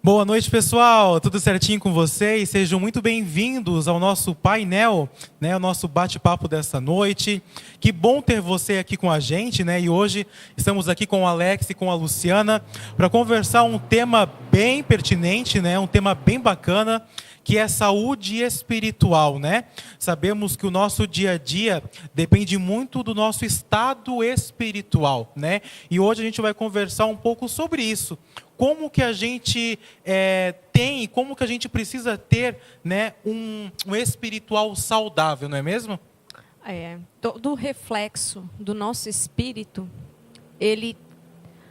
Boa noite, pessoal. Tudo certinho com vocês? Sejam muito bem-vindos ao nosso painel, né? O nosso bate-papo dessa noite. Que bom ter você aqui com a gente, né? E hoje estamos aqui com o Alex e com a Luciana para conversar um tema bem pertinente, né? Um tema bem bacana, que é saúde espiritual, né? Sabemos que o nosso dia a dia depende muito do nosso estado espiritual, né? E hoje a gente vai conversar um pouco sobre isso. Como que a gente tem e como que a gente precisa ter, né, um espiritual saudável, não é mesmo? Todo reflexo do nosso espírito, ele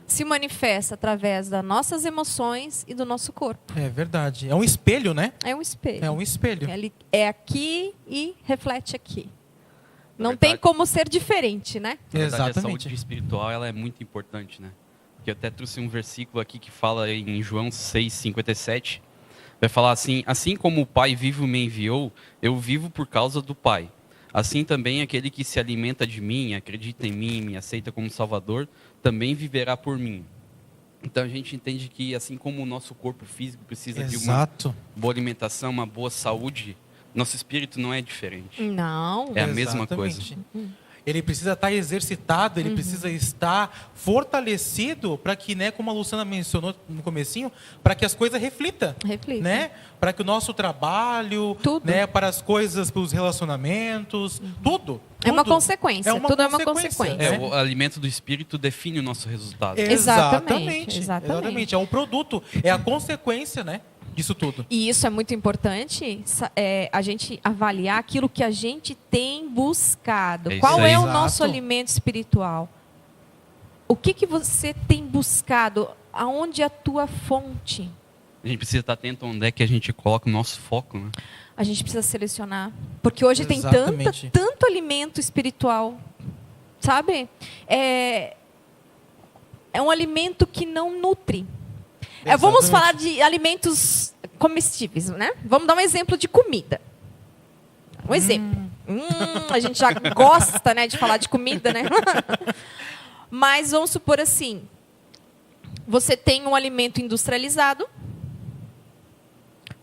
se manifesta através das nossas emoções e do nosso corpo. É verdade. É um espelho, né? É um espelho. É um espelho. Ele é aqui e reflete aqui. Não verdade, tem como ser diferente, né? Na verdade, Exatamente. a saúde espiritual ela é muito importante, né? Porque eu até trouxe um versículo aqui que fala em João 6:57. Vai falar assim como o Pai vivo me enviou, eu vivo por causa do Pai. Assim também aquele que se alimenta de mim, acredita em mim, me aceita como Salvador, também viverá por mim. Então a gente entende que assim como o nosso corpo físico precisa de uma boa alimentação, uma boa saúde, nosso espírito não é diferente. Não. É a mesma coisa. Ele precisa estar exercitado, ele precisa estar fortalecido para que, né, como a Luciana mencionou no comecinho, para que as coisas reflitam, né? Para que o nosso trabalho, tudo, né, para as coisas, para os relacionamentos, tudo. É uma consequência. Tudo é uma consequência. Né? O alimento do espírito define o nosso resultado. Exatamente. É um produto, é a consequência, né, disso tudo. E isso é muito importante, a gente avaliar aquilo que a gente tem buscado. Qual é o nosso alimento espiritual? O que você tem buscado? Aonde é a tua fonte? A gente precisa estar atento onde é que a gente coloca o nosso foco, né? A gente precisa selecionar. Porque hoje tem tanto alimento espiritual. Sabe? É um alimento que não nutre. Vamos falar de alimentos comestíveis, né? Vamos dar um exemplo de comida. Um exemplo. A gente já gosta, né, de falar de comida, né? Mas vamos supor assim. Você tem um alimento industrializado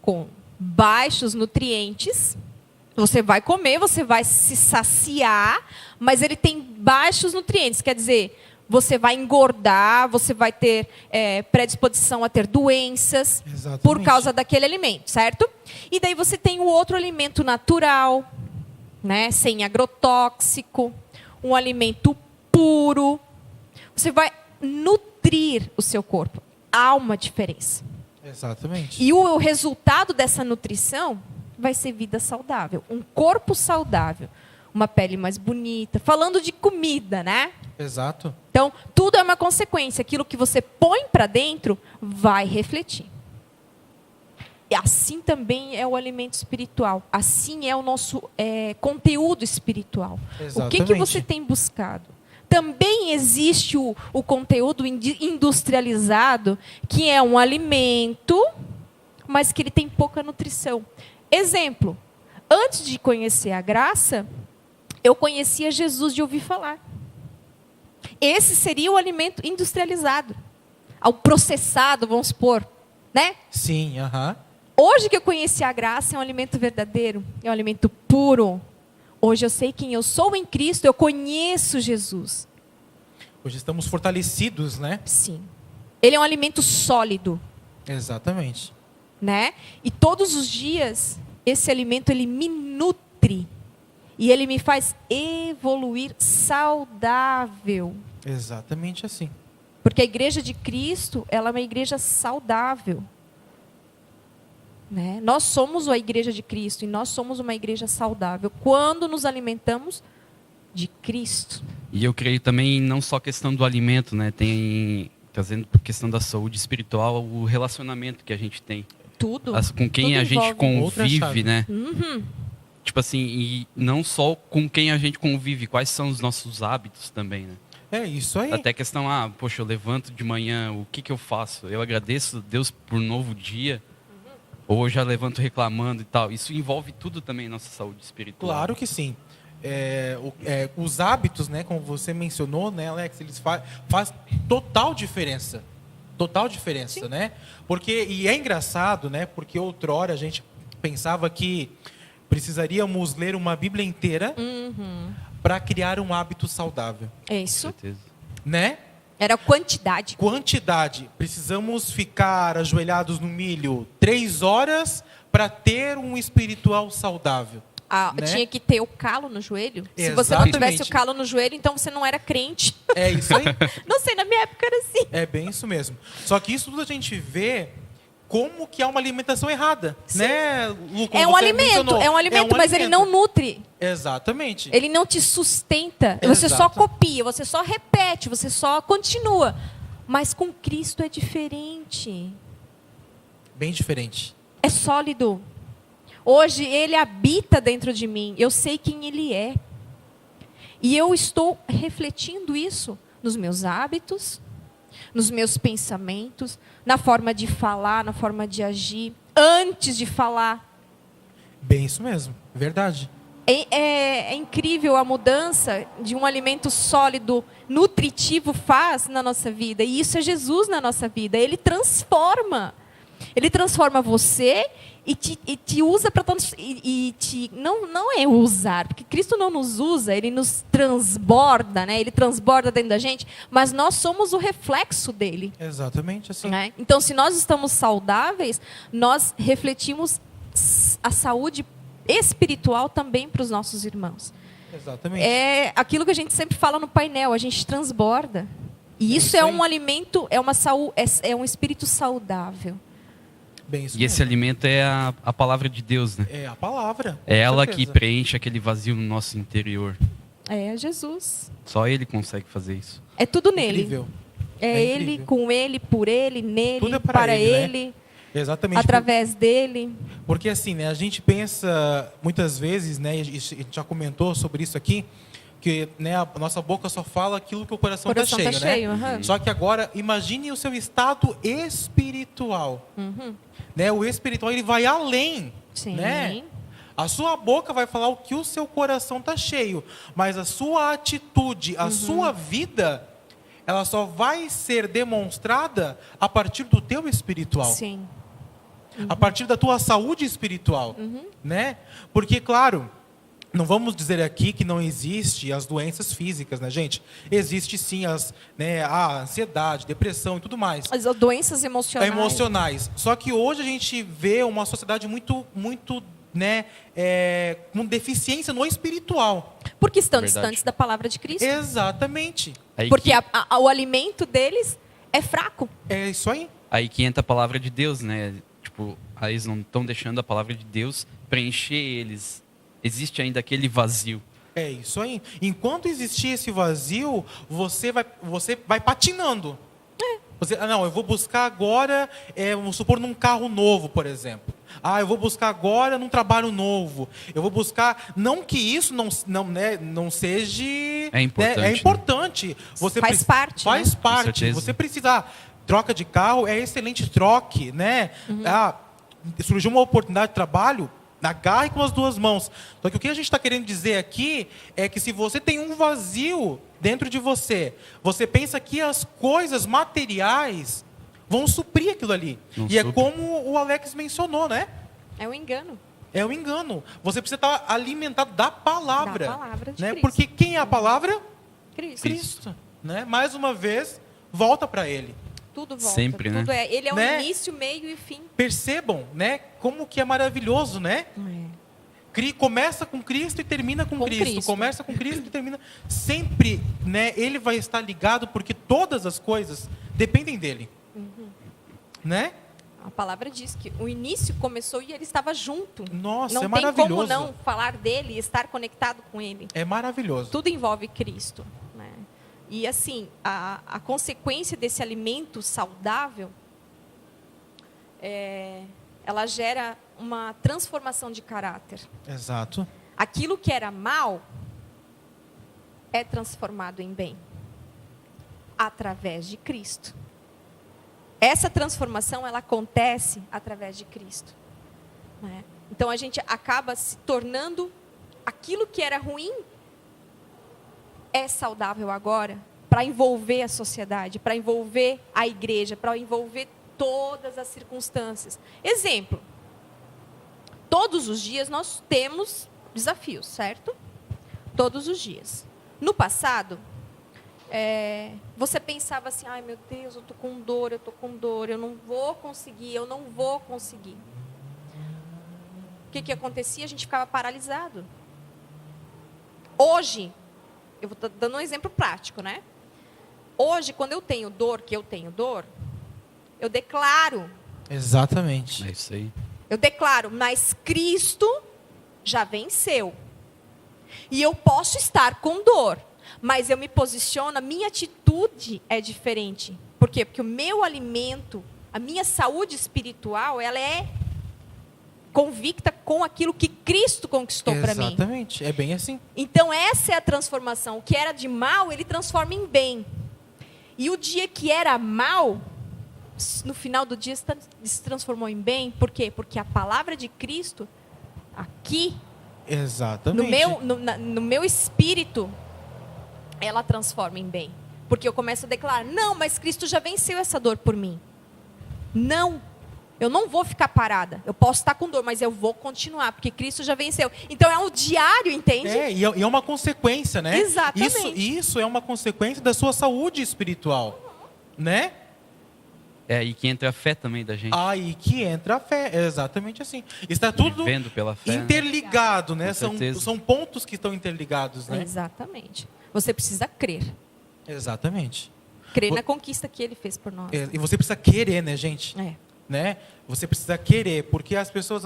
com baixos nutrientes. Você vai comer, você vai se saciar, mas ele tem baixos nutrientes. Quer dizer, você vai engordar, você vai ter predisposição a ter doenças por causa daquele alimento, certo? E daí você tem o outro alimento natural, né, sem agrotóxico, um alimento puro. Você vai nutrir o seu corpo. Há uma diferença. Exatamente. E o resultado dessa nutrição vai ser vida saudável, um corpo saudável. Uma pele mais bonita. Falando de comida, né? Exato. Então, tudo é uma consequência. Aquilo que você põe para dentro vai refletir. E assim também é o alimento espiritual. Assim é o nosso conteúdo espiritual. Exatamente. O que você tem buscado? Também existe o conteúdo industrializado, que é um alimento, mas que ele tem pouca nutrição. Exemplo, antes de conhecer a graça, eu conhecia Jesus de ouvir falar. Esse seria o alimento industrializado. Ao processado, vamos supor. Né? Sim, Hoje que eu conheci a graça, é um alimento verdadeiro. É um alimento puro. Hoje eu sei quem eu sou em Cristo, eu conheço Jesus. Hoje estamos fortalecidos, né? Sim. Ele é um alimento sólido. Exatamente. Né? E todos os dias, esse alimento, ele me nutre. E ele me faz evoluir saudável. Exatamente assim. Porque a igreja de Cristo, ela é uma igreja saudável. Né? Nós somos a igreja de Cristo e nós somos uma igreja saudável quando nos alimentamos de Cristo. E eu creio também não só a questão do alimento, né? Tem, trazendo a questão da saúde espiritual, o relacionamento que a gente tem. Tudo. Com quem a gente convive, né? Uhum. Tipo assim, e não só com quem a gente convive, quais são os nossos hábitos também, né? É isso aí. Até a questão, poxa, eu levanto de manhã, o que eu faço? Eu agradeço a Deus por um novo dia, ou eu já levanto reclamando e tal. Isso envolve tudo também nossa saúde espiritual. Claro que sim. Os hábitos, né, como você mencionou, né, Alex, eles faz total diferença. Total diferença, né? Porque, e é engraçado, né? Porque outrora a gente pensava que precisaríamos ler uma Bíblia inteira para criar um hábito saudável, É Com isso. certeza. né? Era quantidade. Quantidade. Precisamos ficar ajoelhados no milho 3 horas para ter um espiritual saudável. Né? Tinha que ter o calo no joelho. Se você não Exatamente. tivesse o calo no joelho, então você não era crente. É isso aí. Não sei, na minha época era assim. É bem isso mesmo. Só que isso tudo a gente vê como que é uma alimentação errada, né, Lu? Como É um você alimento, mencionou. é um alimento, mas ele não nutre. Exatamente. Ele não te sustenta. Você só Exato. copia, você só repete, você só continua. Mas com Cristo é diferente. Bem diferente. É sólido. Hoje ele habita dentro de mim. Eu sei quem ele é. E eu estou refletindo isso nos meus hábitos, nos meus pensamentos, na forma de falar, na forma de agir, antes de falar. Bem isso mesmo. Verdade. É incrível a mudança de um alimento sólido, nutritivo faz na nossa vida. E isso é Jesus na nossa vida. Ele transforma. Ele transforma você e te usa para não é usar, porque Cristo não nos usa, ele nos transborda, né? Ele transborda dentro da gente, mas nós somos o reflexo dele. Exatamente assim. Né? Então, se nós estamos saudáveis, nós refletimos a saúde espiritual também para os nossos irmãos. Exatamente. É aquilo que a gente sempre fala no painel, a gente transborda. E isso isso é aí. um alimento, é uma saúde, é um espírito saudável. Bem isso E esse mesmo. alimento é a palavra de Deus, né? É a palavra. É com ela certeza. que preenche aquele vazio no nosso interior. É Jesus. Só Ele consegue fazer isso. É tudo nele. Incrível. É É ele, incrível. com ele, por ele, nele, Tudo é para para ele, né? ele, Exatamente. através dele. Porque assim, né, a gente pensa muitas vezes, né, e a gente já comentou sobre isso aqui, que, né, a nossa boca só fala aquilo que o coração está cheio, né? aham. Só que agora, imagine o seu estado espiritual. Uhum. Né? O espiritual, ele vai além. Sim. Né? A sua boca vai falar o que o seu coração está cheio, mas a sua atitude, a sua vida, ela só vai ser demonstrada a partir do teu espiritual. Sim. A partir da tua saúde espiritual, né? Porque, claro, não vamos dizer aqui que não existe as doenças físicas, né, gente? Existe sim a ansiedade, depressão e tudo mais. As doenças emocionais. Emocionais. Só que hoje a gente vê uma sociedade muito, né, com deficiência no espiritual. Porque estão Verdade. distantes da palavra de Cristo. Exatamente. Aí Porque que, o alimento deles é fraco. É isso aí. aí que entra a palavra de Deus, né? Tipo, aí eles não estão deixando a palavra de Deus preencher eles. Existe ainda aquele vazio. É isso aí. Enquanto existir esse vazio, você vai patinando. Não, eu vou buscar agora, vamos supor, num carro novo, por exemplo. Eu vou buscar agora num trabalho novo. Eu vou buscar, não que isso não seja... É importante, É importante. Você Faz parte, Faz né? Com parte. certeza. Você precisa... Troca de carro é excelente troque, né? Surgiu uma oportunidade de trabalho, agarre com as duas mãos. Só que o que a gente está querendo dizer aqui é que se você tem um vazio dentro de você, você pensa que as coisas materiais vão suprir aquilo ali. Não E é supre. como o Alex mencionou, né? É um engano. É um engano. Você precisa estar alimentado da palavra. Da palavra de né? Cristo. Porque quem é a palavra? Cristo. Cristo. Né? Mais uma vez, volta para Ele. Tudo volta. Sempre, né? Tudo ele é o Né? início, meio e fim. Percebam, né? Como que é maravilhoso, né? Começa com Cristo e termina com Cristo. Começa com Cristo e termina. Sempre, né? Ele vai estar ligado porque todas as coisas dependem dele. Né? A palavra diz que o início começou e ele estava junto. Nossa, não é tem maravilhoso. como não falar dele e estar conectado com ele. É maravilhoso. Tudo envolve Cristo. Né? E assim, a consequência desse alimento saudável, ela gera uma transformação de caráter. Exato. Aquilo que era mal é transformado em bem através de Cristo. Essa transformação ela acontece através de Cristo. Né? Então a gente acaba se tornando aquilo que era ruim é saudável agora para envolver a sociedade, para envolver a igreja, para envolver todas as circunstâncias. Exemplo, todos os dias nós temos desafios, certo? Todos os dias. No passado, você pensava assim, ai meu Deus, eu estou com dor, eu não vou conseguir. O que acontecia? A gente ficava paralisado. Hoje, eu vou dando um exemplo prático, né? Hoje, quando eu tenho dor, eu declaro. Exatamente. É isso aí. Eu declaro, mas Cristo já venceu. E eu posso estar com dor, mas eu me posiciono, a minha atitude é diferente. Por quê? Porque o meu alimento, a minha saúde espiritual, ela é convicta com aquilo que Cristo conquistou para mim. Exatamente, é bem assim. Então essa é a transformação. O que era de mal, ele transforma em bem. E o dia que era mal, no final do dia se transformou em bem. Por quê? Porque a palavra de Cristo, aqui, exatamente, no meu espírito, ela transforma em bem. Porque eu começo a declarar, não, mas Cristo já venceu essa dor por mim. Não, eu não vou ficar parada. Eu posso estar com dor, mas eu vou continuar, porque Cristo já venceu. Então é um diário, entende? E é uma consequência, né? Exatamente. Isso é uma consequência da sua saúde espiritual, né? É aí que entra a fé também da gente. Aí que entra a fé, é exatamente assim. Está tudo Vivendo pela fé, interligado, né? Com certeza. São pontos que estão interligados, né? Exatamente. Você precisa crer. Exatamente. Crer na conquista que ele fez por nós. E você precisa querer, né, gente? Né? Você precisa querer, porque as pessoas,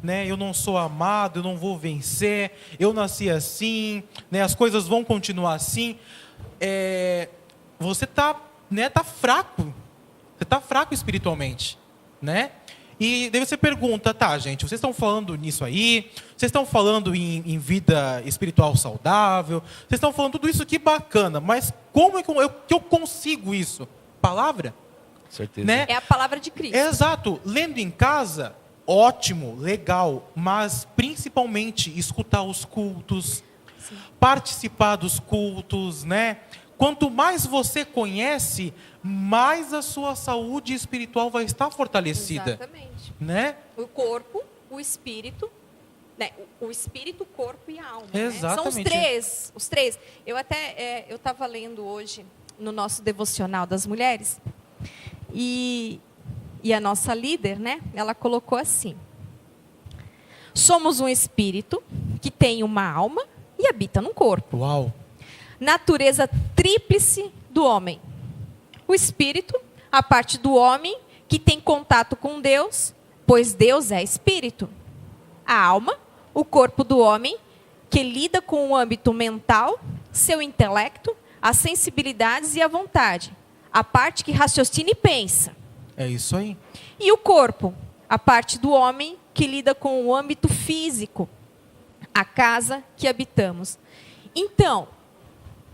né, eu não sou amado, eu não vou vencer, eu nasci assim, né, as coisas vão continuar assim. Você tá fraco. Você está fraco espiritualmente, né? E daí você pergunta, tá, gente, vocês estão falando nisso aí, vocês estão falando em vida espiritual saudável, vocês estão falando tudo isso, que bacana, mas como é que eu consigo isso? Palavra? Certeza. Né? É a palavra de Cristo. Exato. Lendo em casa, ótimo, legal, mas principalmente escutar os cultos, Sim. participar dos cultos, né? Quanto mais você conhece, mais a sua saúde espiritual vai estar fortalecida. Exatamente. Né? O corpo, o espírito, né? O espírito, o corpo e a alma. Exatamente. Né? São os três. Eu estava lendo hoje no nosso devocional das mulheres e a nossa líder, né? Ela colocou assim: somos um espírito que tem uma alma e habita num corpo. Uau! Natureza tríplice do homem. O espírito, a parte do homem que tem contato com Deus, pois Deus é espírito. A alma, o corpo do homem, que lida com o âmbito mental, seu intelecto, as sensibilidades e a vontade. A parte que raciocina e pensa. É isso aí. E o corpo, a parte do homem que lida com o âmbito físico, a casa que habitamos. Então,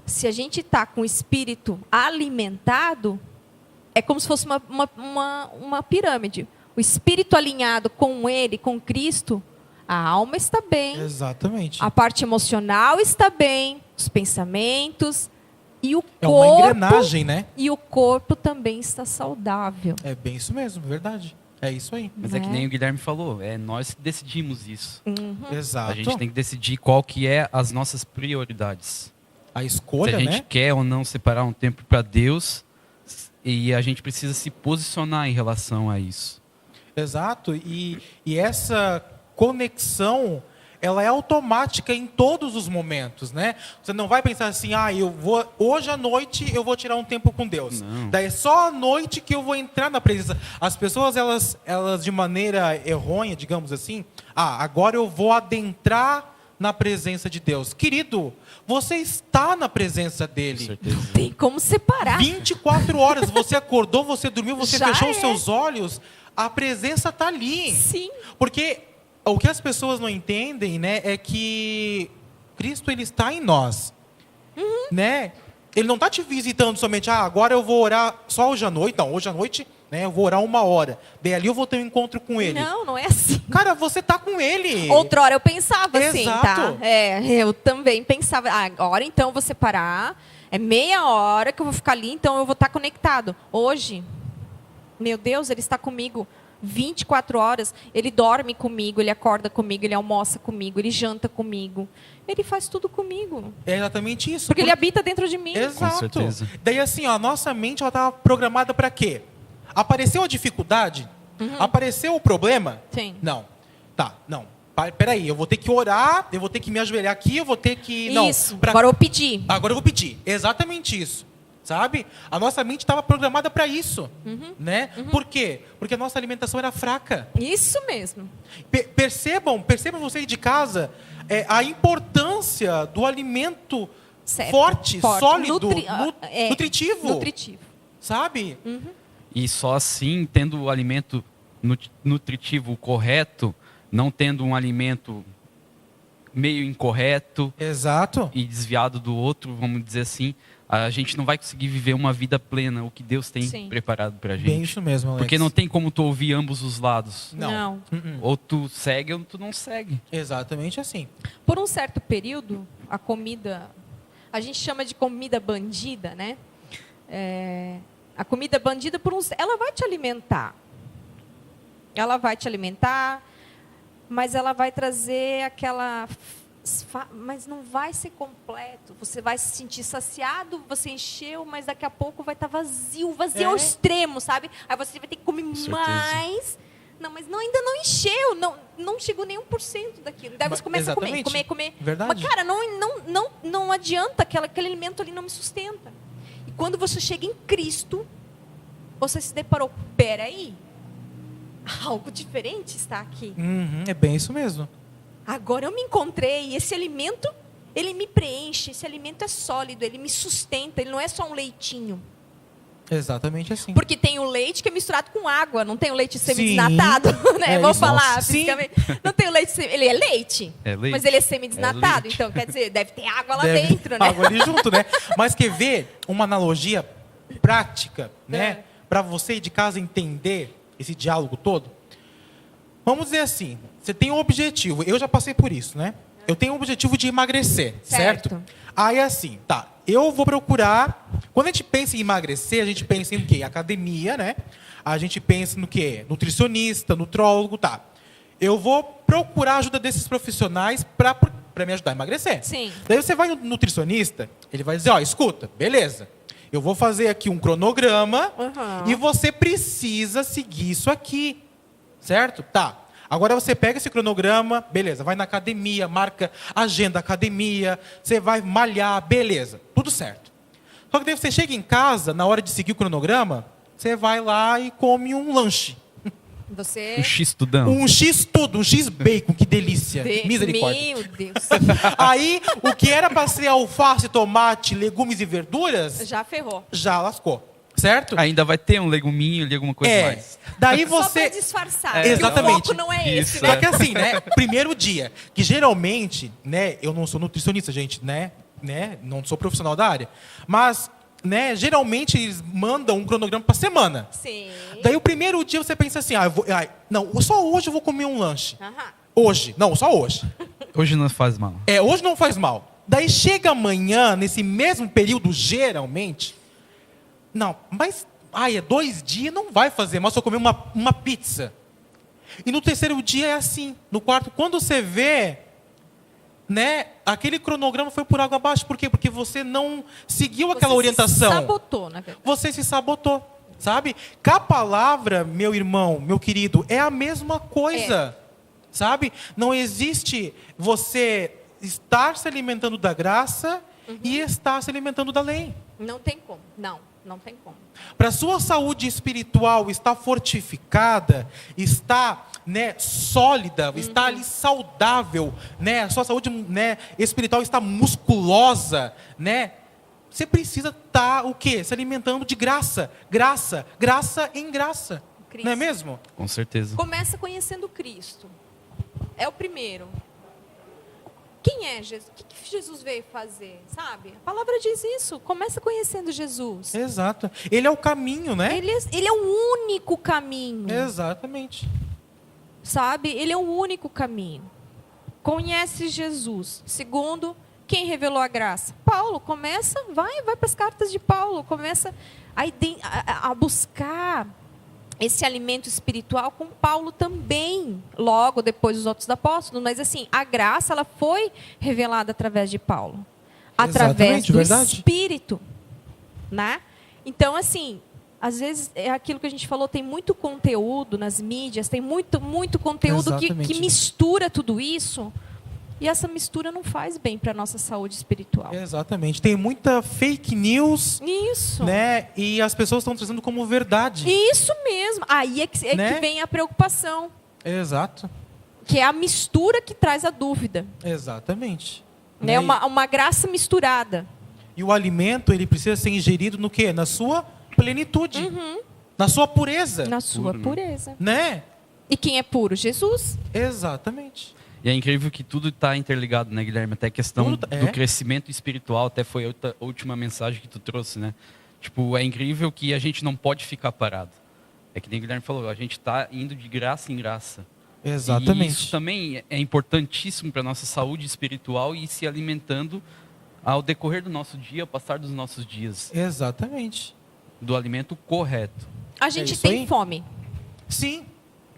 se a gente está com o espírito alimentado, é como se fosse uma pirâmide. O espírito alinhado com ele, com Cristo, a alma está bem. Exatamente. A parte emocional está bem, os pensamentos e o corpo. É uma engrenagem, né? E o corpo também está saudável. É bem isso mesmo, verdade. É isso aí. Mas é que nem o Guilherme falou, nós que decidimos isso. Exato. A gente tem que decidir qual que é as nossas prioridades. A escolha, se a gente né? quer ou não separar um tempo para Deus, e a gente precisa se posicionar em relação a isso. Exato. E essa conexão, ela é automática em todos os momentos, né? Você não vai pensar assim, hoje à noite eu vou tirar um tempo com Deus. Não. Daí é só à noite que eu vou entrar na presença. As pessoas, elas de maneira errônea, digamos assim, agora eu vou adentrar na presença de Deus. Querido, você está na presença dele. Com certeza. Não tem como separar. 24 horas, você acordou, você dormiu, você Já fechou é. os seus olhos, a presença está ali. Sim. Porque o que as pessoas não entendem, né, é que Cristo, ele está em nós. Né? Ele não está te visitando somente, agora eu vou orar só hoje à noite. Não, hoje à noite, né, eu vou orar 1 hora. Daí ali eu vou ter um encontro com ele. Não é assim. Cara, você está com ele. Outrora eu pensava assim, Exato. tá? Eu também pensava, agora então eu vou separar É meia hora que eu vou ficar ali, então eu vou estar conectado. Hoje, meu Deus, ele está comigo 24 horas. Ele dorme comigo, ele acorda comigo, ele almoça comigo, ele janta comigo. Ele faz tudo comigo. É exatamente isso. Porque ele habita dentro de mim. Exato. Com certeza. Daí assim, ó, a nossa mente ela estava programada para quê? Apareceu a dificuldade? Apareceu o problema? Sim. Não. Tá, não. Peraí, eu vou ter que orar, eu vou ter que me ajoelhar aqui, eu vou ter que... Não, Isso, agora eu vou pedir. Agora eu vou pedir. Exatamente isso. Sabe? A nossa mente estava programada para isso. Né? Por quê? Porque a nossa alimentação era fraca. Isso mesmo. Percebam vocês de casa a importância do alimento Certo. forte, sólido, nutritivo. nutritivo. Sabe? E só assim, tendo o alimento nutritivo correto, não tendo um alimento meio incorreto Exato. e desviado do outro, vamos dizer assim, a gente não vai conseguir viver uma vida plena, o que Deus tem Sim. preparado pra gente. Bem isso mesmo, Alex. Porque não tem como tu ouvir ambos os lados. Não. Ou tu segue ou tu não segue. Exatamente assim. Por um certo período, a comida, a gente chama de comida bandida, né? A comida bandida, ela vai te alimentar. Ela vai te alimentar, mas ela vai trazer aquela... Mas não vai ser completo. Você vai se sentir saciado, você encheu, mas daqui a pouco vai estar vazio ao extremo, sabe? Aí você vai ter que comer mais. Não, mas ainda não encheu, não chegou nem 1% daquilo. Daí você começa a comer. Verdade. Mas, cara, não adianta, aquele alimento ali não me sustenta. E quando você chega em Cristo, você se deparou, peraí, algo diferente está aqui. É bem isso mesmo. Agora eu me encontrei, e esse alimento, ele me preenche, esse alimento é sólido, ele me sustenta, ele não é só um leitinho. Exatamente assim. Porque tem o leite que é misturado com água, não tem o leite semi-desnatado, né? Vou falar fisicamente. Não tem o leite, ele é leite, mas ele é semi-desnatado, então quer dizer, deve ter água lá dentro, né? Água ali junto, né? Mas quer ver uma analogia prática, né? Para você de casa entender esse diálogo todo? Vamos dizer assim, você tem um objetivo, eu já passei por isso, né? Eu tenho um objetivo de emagrecer, certo? Aí assim, tá, eu vou procurar... Quando a gente pensa em emagrecer, a gente pensa em o quê? Academia, né? A gente pensa no quê? Nutricionista, nutrólogo, tá. Eu vou procurar a ajuda desses profissionais para me ajudar a emagrecer. Sim. Daí você vai no nutricionista, ele vai dizer, ó, escuta, beleza, eu vou fazer aqui um cronograma e você precisa seguir isso aqui, certo? Tá. Agora você pega esse cronograma, beleza, vai na academia, marca agenda academia, você vai malhar, beleza, tudo certo. Só que daí você chega em casa, na hora de seguir o cronograma, você vai lá e come um lanche. Você... Um X-tudão. Um X-tudo, um X-bacon, que delícia. Misericórdia. Meu Deus. Aí, o que era para ser alface, tomate, legumes e verduras, Já ferrou. já lascou. Certo? Ainda vai ter um leguminho ali, alguma coisa mais. Daí Só você... para disfarçar. É, exatamente. O foco não é esse, Isso, né? Só que assim, né? Primeiro dia, que geralmente, né? Eu não sou nutricionista, gente, né? Não sou profissional da área. Mas, né? Geralmente eles mandam um cronograma para semana. Sim. Daí o primeiro dia você pensa assim, não, só hoje eu vou comer um lanche. Hoje, não, só hoje. Hoje não faz mal. Hoje não faz mal. Daí chega amanhã, nesse mesmo período, geralmente, não, mas 2 dias não vai fazer mal se eu comer uma pizza. E no terceiro dia é assim. No quarto, quando você vê, né, aquele cronograma foi por água abaixo. Por quê? Porque você não seguiu aquela orientação. Você se sabotou, na verdade. Você se sabotou, sabe? Com a palavra, meu irmão, meu querido, é a mesma coisa. Sabe? Não existe você estar se alimentando da graça e estar se alimentando da lei. Não tem como. Não tem como. Para a sua saúde espiritual estar fortificada, estar, né, sólida, estar ali saudável, né, a sua saúde, né, espiritual está musculosa, né, você precisa estar o quê? Se alimentando de graça, graça em graça. Cristo. Não é mesmo? Com certeza. Começa conhecendo Cristo. É o primeiro. Quem é Jesus? O que Jesus veio fazer, sabe? A palavra diz isso. Começa conhecendo Jesus. Exato. Ele é o caminho, né? Ele é o único caminho. Exatamente. Sabe? Ele é o único caminho. Conhece Jesus. Segundo, Quem revelou a graça? Paulo. Começa, vai para as cartas de Paulo. Começa a buscar esse alimento espiritual com Paulo também, logo depois dos outros apóstolos. Mas assim, a graça ela foi revelada através de Paulo, através do Espírito, né? Então assim, às vezes é aquilo que a gente falou, tem muito conteúdo nas mídias, tem muito conteúdo que mistura tudo isso. E essa mistura não faz bem para a nossa saúde espiritual. Exatamente. Tem muita fake news. Isso. Né? E as pessoas estão trazendo como verdade. Isso mesmo. Aí é que vem a preocupação. Exato. Que é a mistura que traz a dúvida. Exatamente. Né? Uma graça misturada. E o alimento, ele precisa ser ingerido no quê? Na sua plenitude. Na sua pureza. Na sua pureza. Né? E quem é puro? Jesus. Exatamente. E é incrível que tudo está interligado, né, Guilherme? Até a questão do crescimento espiritual, até foi a última mensagem que tu trouxe, né? Tipo, é incrível que a gente não pode ficar parado. É que nem o Guilherme falou, a gente está indo de graça em graça. Exatamente. E isso também é importantíssimo para a nossa saúde espiritual e ir se alimentando ao decorrer do nosso dia, ao passar dos nossos dias. Exatamente. Do alimento correto. A gente tem fome. Sim.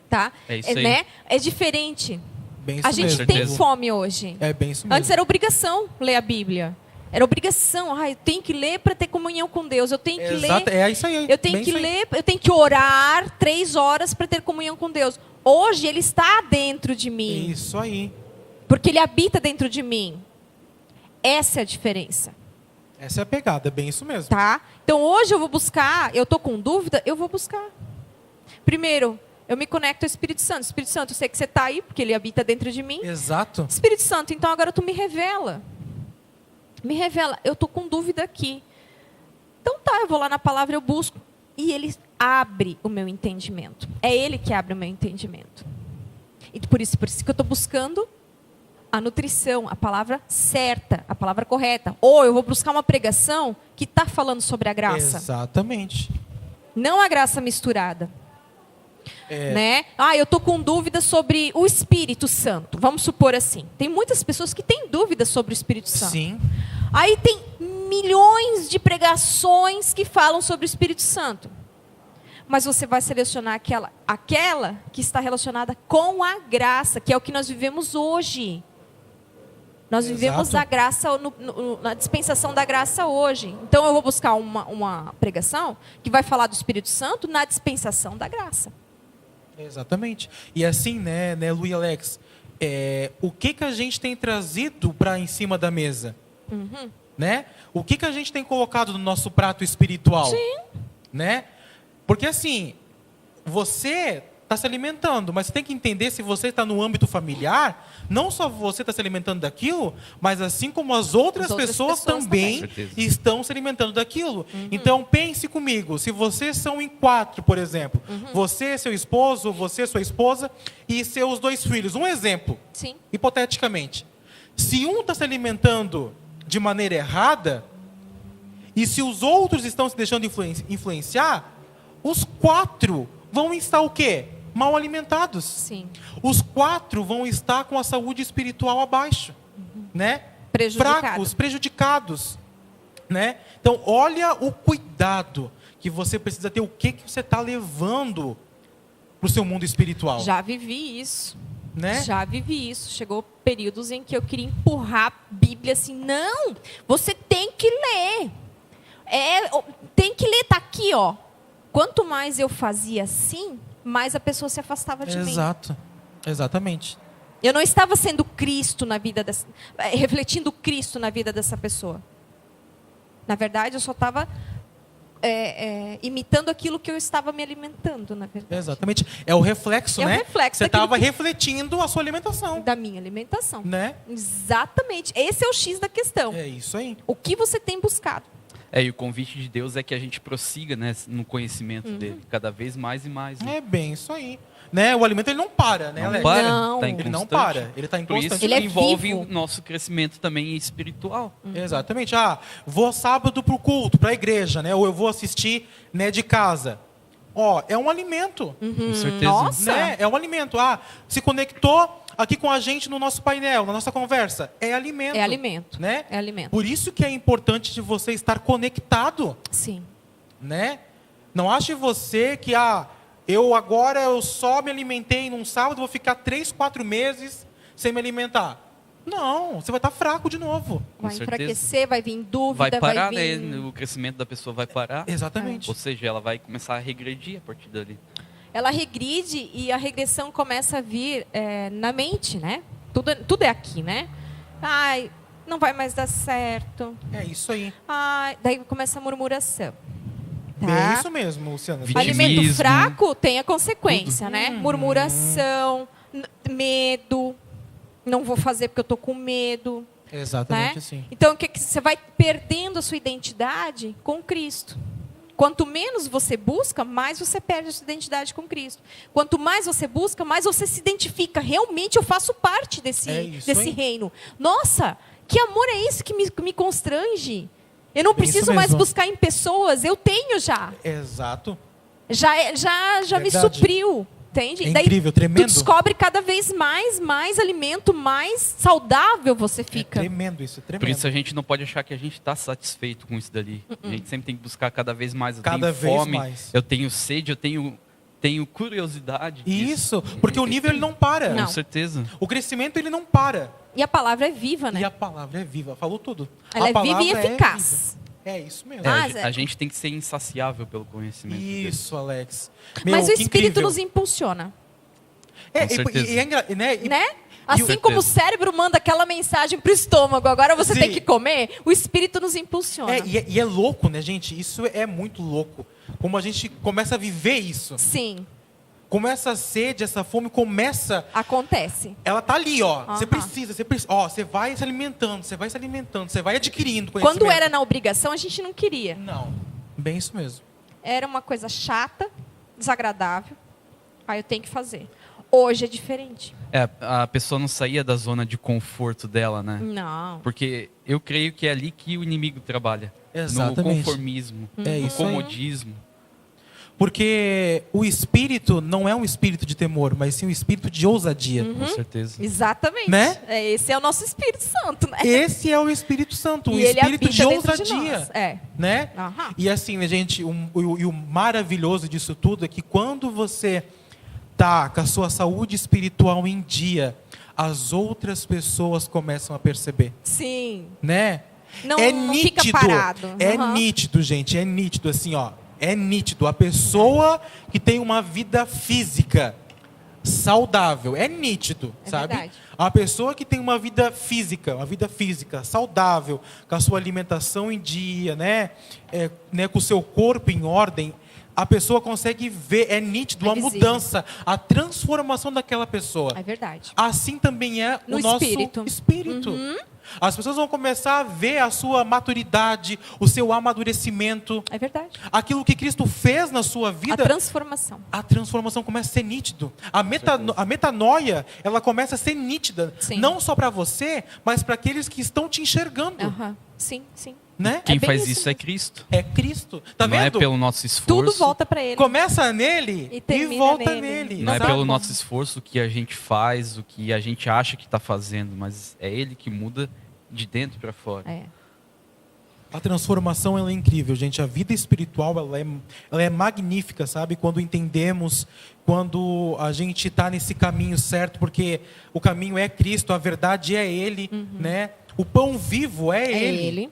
Tá? É isso aí. Né? É diferente. Bem isso a gente mesmo. tem fome hoje. É bem isso mesmo. Antes era obrigação ler a Bíblia. Era obrigação. Eu tenho que ler para ter comunhão com Deus. Eu tenho que ler. É isso aí. Eu tenho que ler. Eu tenho que orar 3 horas para ter comunhão com Deus. Hoje Ele está dentro de mim. Isso aí. Porque Ele habita dentro de mim. Essa é a diferença. Essa é a pegada. É bem isso mesmo. Tá? Então hoje eu vou buscar. Eu estou com dúvida. Eu vou buscar. Primeiro, eu me conecto ao Espírito Santo. Espírito Santo, eu sei que você está aí, porque Ele habita dentro de mim. Exato. Espírito Santo, então agora tu me revela. Me revela. Eu estou com dúvida aqui. Então tá, eu vou lá na palavra, eu busco. E Ele abre o meu entendimento. É Ele que abre o meu entendimento. E por isso que eu estou buscando a nutrição, a palavra certa, a palavra correta. Ou eu vou buscar uma pregação que está falando sobre a graça. Exatamente. Não a graça misturada. Né? Eu estou com dúvida sobre o Espírito Santo. Vamos supor assim. Tem muitas pessoas que têm dúvidas sobre o Espírito Santo. Sim. Aí tem milhões de pregações que falam sobre o Espírito Santo. Mas você vai selecionar aquela que está relacionada com a graça, que é o que nós vivemos hoje. Nós vivemos a graça na dispensação da graça hoje. Então eu vou buscar uma pregação que vai falar do Espírito Santo na dispensação da graça. Exatamente. E assim, né Lu e Alex, o que a gente tem trazido para em cima da mesa? Né? O que a gente tem colocado no nosso prato espiritual? Sim. Né? Porque assim, você está se alimentando, mas você tem que entender se você está no âmbito familiar, não só você está se alimentando daquilo, mas assim como as outras pessoas também estão se alimentando daquilo. Então pense comigo, se vocês são em 4, por exemplo, você, seu esposo, você, sua esposa e seus 2 filhos, um exemplo, Sim. hipoteticamente, se um está se alimentando de maneira errada, e se os outros estão se deixando influenciar, os 4 vão estar o quê? Mal alimentados. Sim. Os 4 vão estar com a saúde espiritual abaixo, né? Fracos, prejudicados, né? Então, olha o cuidado que você precisa ter, o que você está levando para o seu mundo espiritual. Já vivi isso. Né? Já vivi isso. Chegou períodos em que eu queria empurrar a Bíblia assim, não, você tem que ler. Tem que ler, tá aqui, ó. Quanto mais eu fazia assim, mais a pessoa se afastava de mim. Exato. Exatamente. Eu não estava sendo Cristo na vida refletindo Cristo na vida dessa pessoa. Na verdade, eu só estava imitando aquilo que eu estava me alimentando, na verdade. Exatamente. É o reflexo, né? É o reflexo. Você estava refletindo a sua alimentação. Da minha alimentação. Né? Exatamente. Esse é o X da questão. É isso aí. O que você tem buscado? E o convite de Deus é que a gente prossiga, né, no conhecimento dele, cada vez mais e mais. Né? É bem isso aí. Né? O alimento ele não para, né, Não Alex? para, Não. tá em Ele não constante. para, ele está em Por isso constante. Ele é envolve vivo. o nosso crescimento também espiritual. Exatamente. Vou sábado para o culto, para a igreja, né? Ou eu vou assistir, né, de casa. ó, é um alimento. Com certeza. Nossa. Né? É um alimento. Ah, se conectou aqui com a gente no nosso painel, na nossa conversa. É alimento. É alimento. Né? É alimento. Por isso que é importante de você estar conectado. Sim. Né? Não ache você que eu só me alimentei num sábado, vou ficar 3, 4 meses sem me alimentar. Não, você vai estar fraco de novo. Vai certeza. enfraquecer, vai vir dúvida, Vai parar, vir... né? O crescimento da pessoa vai parar. Exatamente. Ou seja, ela vai começar a regredir a partir dali. Ela regride e a regressão começa a vir na mente, né? Tudo é aqui, né? Ai, não vai mais dar certo. É isso aí. Ai, daí começa a murmuração. É Tá? isso mesmo, Luciana. Vitimismo. Alimento fraco tem a consequência, né? Uhum. Murmuração, medo. Não vou fazer porque eu tô com medo. Exatamente Né? assim. Então, o que você vai perdendo a sua identidade com Cristo. Quanto menos você busca, mais você perde a sua identidade com Cristo. Quanto mais você busca, mais você se identifica. Realmente eu faço parte desse aí. reino. Nossa, que amor é esse que me constrange? Eu não Bem isso preciso mais mesmo. buscar em pessoas, eu tenho já. Exato. Já me Verdade. supriu. Entende? É incrível, tremendo. Tu descobre cada vez mais alimento, mais saudável você É fica. tremendo isso, tremendo. Por isso a gente não pode achar que a gente está satisfeito com isso dali. A gente sempre tem que buscar cada vez mais. Eu Cada tenho vez fome, mais. eu tenho sede, eu tenho curiosidade. Isso, porque o nível ele não para. Não. Com certeza. O crescimento ele não para. E a palavra é viva, né? E a palavra é viva. Falou tudo. Ela A é viva e palavra eficaz. viva. É isso mesmo. É, Ah, a gente tem que ser insaciável pelo conhecimento. dele. Isso, Alex. Mas o que Espírito incrível. nos impulsiona. É, Com certeza. Né? Assim certeza. como o cérebro manda aquela mensagem pro estômago, agora você Sim. tem que comer, o Espírito nos impulsiona. E é louco, né, gente? Isso é muito louco. Como a gente começa a viver isso. Sim, Como essa sede, essa fome começa. acontece. Ela tá ali, ó. Você Aham. precisa. Ó, você vai se alimentando, você vai adquirindo conhecimento. Quando era na obrigação, a gente não queria. Não. Bem isso mesmo. Era uma coisa chata, desagradável. Aí eu tenho que fazer. Hoje é diferente. É, a pessoa não saía da zona de conforto dela, né? Não. Porque eu creio que é ali que o inimigo trabalha. Exatamente. No conformismo, É no isso aí. comodismo. Porque o espírito não é um espírito de temor, mas sim um espírito de ousadia. Uhum. Com certeza. Exatamente. Né? Esse é o nosso Espírito Santo, né? Esse é o Espírito Santo, um E ele espírito habita de dentro de ousadia. nós. É. Né? Aham. E assim, né, gente, o maravilhoso disso tudo é que quando você tá com a sua saúde espiritual em dia, as outras pessoas começam a perceber, Sim. né? Não, é não nítido, fica parado. é Aham. nítido, gente, é nítido assim, ó. É nítido. A pessoa que tem uma vida física saudável, é nítido, É sabe? verdade. A pessoa que tem uma vida física saudável, com a sua alimentação em dia, né? Com o seu corpo em ordem, a pessoa consegue ver, é nítido É a visível. mudança, a transformação daquela pessoa. É verdade. Assim também é No o nosso espírito. espírito. As pessoas vão começar a ver a sua maturidade, o seu amadurecimento, É verdade. aquilo que Cristo fez na sua A vida. transformação. A transformação começa a ser nítido. A metanoia, ela começa a ser nítida, Sim. não só para você, mas para aqueles que estão te enxergando, Aham. Sim, sim. né? Quem bem faz isso isso é mesmo. Cristo. É Cristo. Tá Não é vendo? pelo nosso esforço. Tudo volta para ele. Começa nele E e termina volta nele. nele. Não é sabe? pelo nosso esforço que a gente faz, o que a gente acha que está fazendo, mas é Ele que muda de dentro para fora. É. A transformação ela é incrível, gente. A vida espiritual ela é magnífica, sabe? Quando entendemos, quando a gente está nesse caminho certo, porque o caminho é Cristo, a verdade é Ele, né? O pão vivo é É Ele, ele.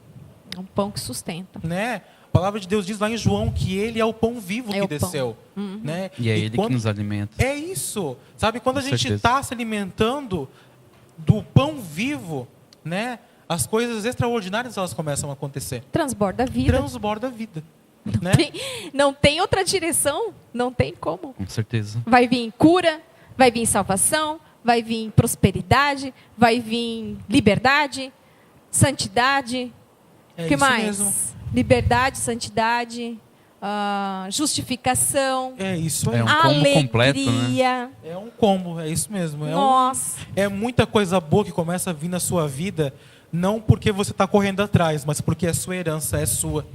É um pão que sustenta. né? A palavra de Deus diz lá em João que Ele é o pão vivo É que o pão. desceu, né? E é Ele quando- que nos alimenta. É isso, sabe? Quando a Com gente certeza. está se alimentando do pão vivo, né? As coisas extraordinárias elas começam a acontecer. Transborda a vida. Transborda a vida, né? Não tem outra direção. Não tem como. Com certeza. Vai vir cura, vai vir salvação, vai vir prosperidade, vai vir liberdade, santidade. É O que isso mais? mesmo. Liberdade, santidade, justificação, É isso aí. É um combo completo, né? alegria. É um combo, é isso mesmo. Nossa. É muita coisa boa que começa a vir na sua vida, não porque você está correndo atrás, mas porque é sua herança, é sua.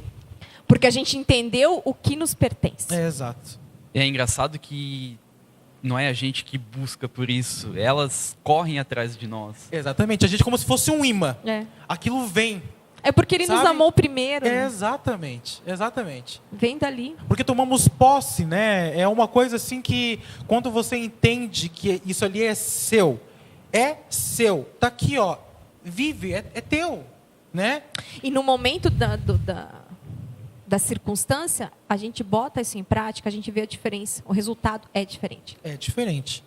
Porque a gente entendeu o que nos pertence. É exato. É engraçado que não é a gente que busca por isso, elas correm atrás de nós. Exatamente. A gente é como se fosse um imã. É. Aquilo vem. É porque ele nos Sabe? amou primeiro. né? Exatamente. Exatamente. Vem dali. Porque tomamos posse, né? É uma coisa assim que quando você entende que isso ali é seu, tá aqui, ó, vive, é teu, né? E no momento da circunstância, a gente bota isso em prática, a gente vê a diferença. O resultado é diferente. É diferente.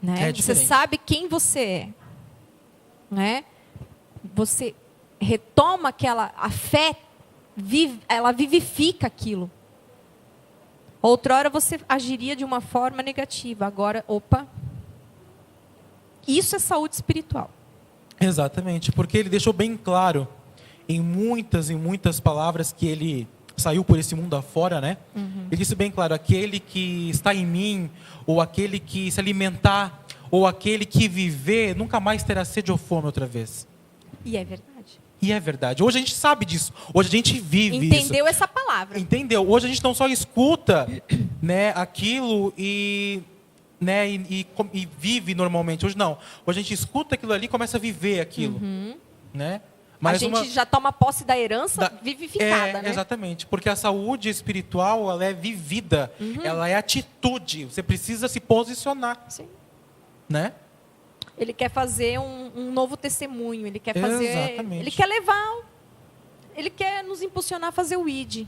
Né? É Você diferente. sabe quem você é. Né? Você retoma a fé, ela vivifica aquilo. Outrora você agiria de uma forma negativa, agora, opa. Isso é saúde espiritual. Exatamente, porque ele deixou bem claro em muitas palavras que ele saiu por esse mundo afora, né? Ele disse bem claro, aquele que está em mim, ou aquele que se alimentar, ou aquele que viver, nunca mais terá sede ou fome outra vez. E é verdade. E é verdade. Hoje a gente sabe disso. Hoje a gente vive Entendeu isso. essa palavra. Entendeu? Hoje a gente não só escuta, né, aquilo e vive normalmente. Hoje não. Hoje a gente escuta aquilo ali e começa a viver aquilo. Né? A gente já toma posse da herança vivificada, né? Exatamente. Porque a saúde espiritual, ela é vivida. Ela é atitude. Você precisa se posicionar. Sim. Né? Ele quer fazer um novo testemunho. Ele quer fazer. Exatamente. Ele quer levar. Ele quer nos impulsionar a fazer o ID.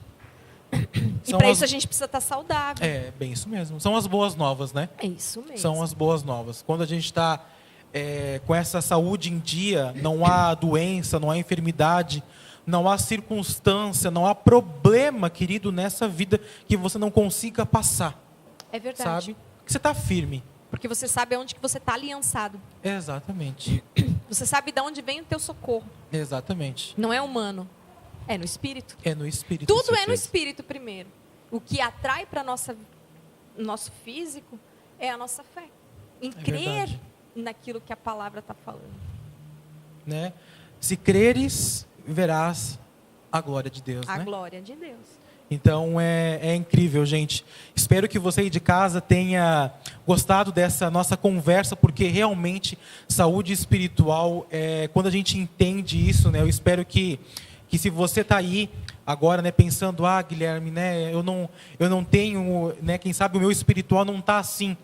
E São para as- isso a gente precisa estar saudável. É, bem isso mesmo. São as boas novas, né? É isso mesmo. São as boas novas. Quando a gente está com essa saúde em dia, não há doença, não há enfermidade, não há circunstância, não há problema, querido, nessa vida que você não consiga passar. É verdade. Sabe? Que você está firme. Porque você sabe onde que você está aliançado. Exatamente. Você sabe de onde vem o teu socorro. Exatamente. Não é humano. É no espírito. É no espírito. Tudo é no certeza. espírito primeiro. O que atrai para nosso físico é a nossa fé. Em crer verdade. naquilo que a palavra está falando. Né? Se creres, verás a glória de Deus. A né? glória de Deus. Então é incrível, gente. Espero que você aí de casa tenha gostado dessa nossa conversa, porque realmente saúde espiritual, quando a gente entende isso, né? Eu espero que se você está aí agora, né, pensando, Guilherme, né, eu não tenho, né, quem sabe o meu espiritual não está assim.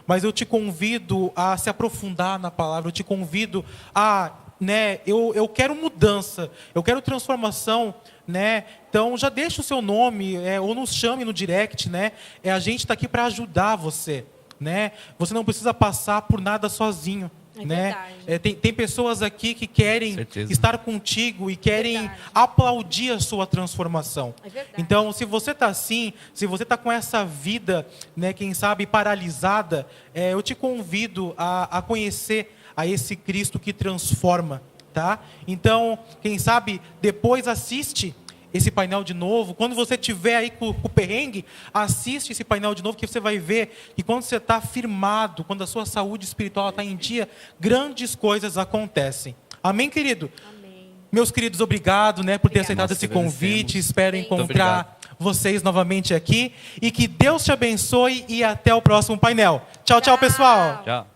Mas eu te convido a se aprofundar na palavra, eu te convido a, né, eu quero mudança, eu quero transformação, né? Então já deixa o seu nome, ou nos chame no direct, né? A gente está aqui para ajudar você, né? Você não precisa passar por nada sozinho. É né? verdade. Tem pessoas aqui que querem Certeza. estar contigo e querem Verdade. aplaudir a sua transformação. É verdade. Então, se você está assim, se você está com essa vida, né, quem sabe, paralisada, eu te convido a conhecer a esse Cristo que transforma, tá? Então, quem sabe, depois assiste esse painel de novo. Quando você estiver aí com o perrengue, assiste esse painel de novo, que você vai ver que quando você está firmado, quando a sua saúde espiritual está em dia, grandes coisas acontecem. Amém, querido? Amém. Meus queridos, obrigado, né, por ter Obrigada. aceitado Nós esse que agradecemos. convite. Espero Muito encontrar vocês novamente aqui. E que Deus te abençoe e até o próximo painel. Tchau, tchau, pessoal. Tchau.